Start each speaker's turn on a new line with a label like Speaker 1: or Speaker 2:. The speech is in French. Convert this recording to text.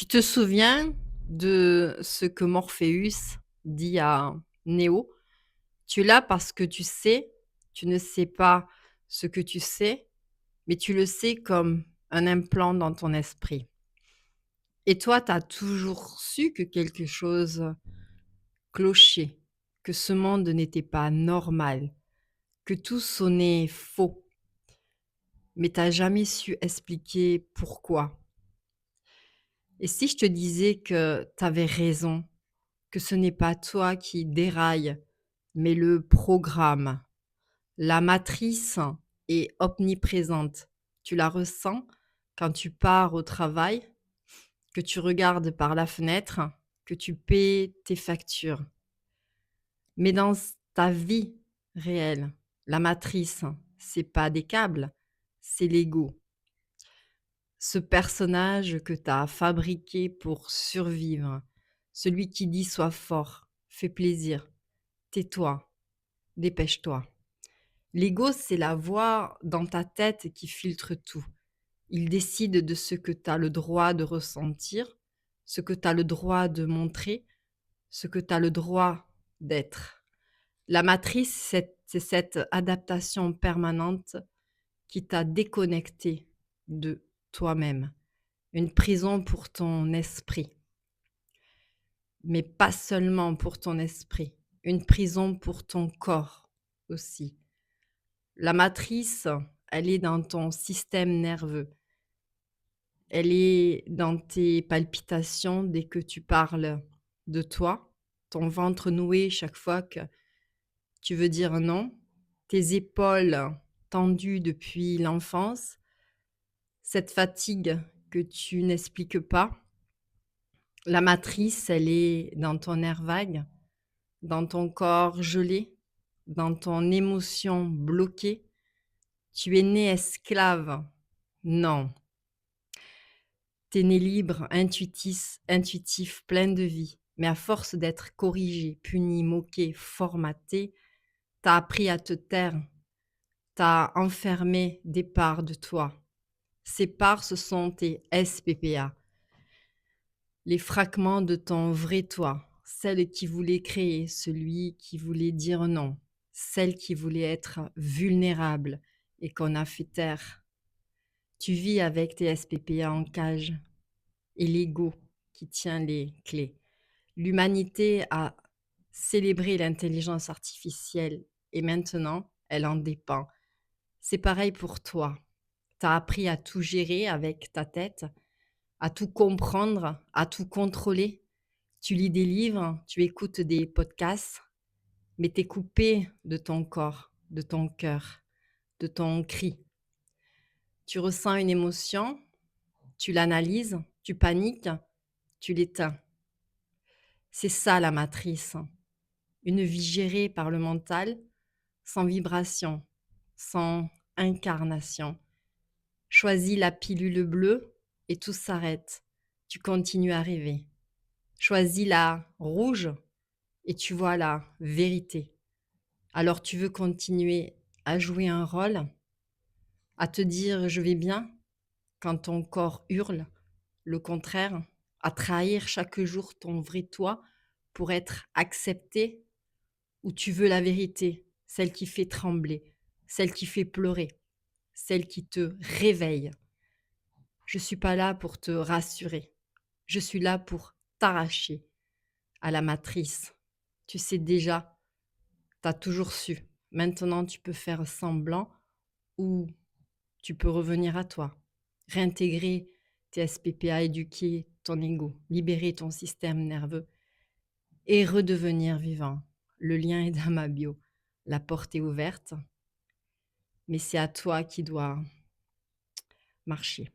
Speaker 1: Tu te souviens de ce que Morpheus dit à Néo? Tu es là parce que tu ne sais pas ce que tu sais, mais tu le sais comme un implant dans ton esprit. Et toi, tu as toujours su que quelque chose clochait, que ce monde n'était pas normal, que tout sonnait faux, mais tu jamais su expliquer pourquoi. Et si je te disais que tu avais raison, que ce n'est pas toi qui déraille, mais le programme. La matrice est omniprésente. Tu la ressens quand tu pars au travail, que tu regardes par la fenêtre, que tu paies tes factures. Mais dans ta vie réelle, la matrice, c'est pas des câbles, c'est l'ego. Ce personnage que tu as fabriqué pour survivre, celui qui dit: «Sois fort, fais plaisir, tais-toi, dépêche-toi». L'ego, c'est la voix dans ta tête qui filtre tout. Il décide de ce que tu as le droit de ressentir, ce que tu as le droit de montrer, ce que tu as le droit d'être. La matrice, c'est cette adaptation permanente qui t'a déconnecté de toi-même. Une prison pour ton esprit, mais pas seulement pour ton esprit, une prison pour ton corps aussi. La matrice, elle est dans ton système nerveux. Elle est dans tes palpitations dès que tu parles de toi, ton ventre noué chaque fois que tu veux dire non, tes épaules tendues depuis l'enfance, cette fatigue que tu n'expliques pas. La matrice, elle est dans ton nerf vague, dans ton corps gelé, dans ton émotion bloquée. Tu es né esclave. Non. Tu né libre, intuitif, plein de vie, mais à force d'être corrigé, puni, moqué, formaté, tu appris à te taire, tu enfermé des parts de toi. Ces parts, ce sont tes SPPA, les fragments de ton vrai toi, celle qui voulait créer, celui qui voulait dire non, celle qui voulait être vulnérable et qu'on a fait taire. Tu vis avec tes SPPA en cage et l'ego qui tient les clés. L'humanité a célébré l'intelligence artificielle et maintenant, elle en dépend. C'est pareil pour toi. Tu as appris à tout gérer avec ta tête, à tout comprendre, à tout contrôler. Tu lis des livres, tu écoutes des podcasts, mais tu es coupé de ton corps, de ton cœur, de ton cri. Tu ressens une émotion, tu l'analyses, tu paniques, tu l'éteins. C'est ça la matrice. Une vie gérée par le mental, sans vibration, sans incarnation. Choisis la pilule bleue et tout s'arrête. Tu continues à rêver. Choisis la rouge et tu vois la vérité. Alors tu veux continuer à jouer un rôle, à te dire je vais bien quand ton corps hurle, le contraire, à trahir chaque jour ton vrai toi pour être accepté. Ou tu veux la vérité, celle qui fait trembler, celle qui fait pleurer, celle qui te réveille. Je suis pas là pour te rassurer. Je suis là pour t'arracher à la matrice. Tu sais déjà, tu as toujours su. Maintenant, tu peux faire semblant ou tu peux revenir à toi. Réintégrer tes SPPA, éduquer ton ego, libérer ton système nerveux et redevenir vivant. Le lien est dans ma bio. La porte est ouverte, mais c'est à toi qui dois marcher.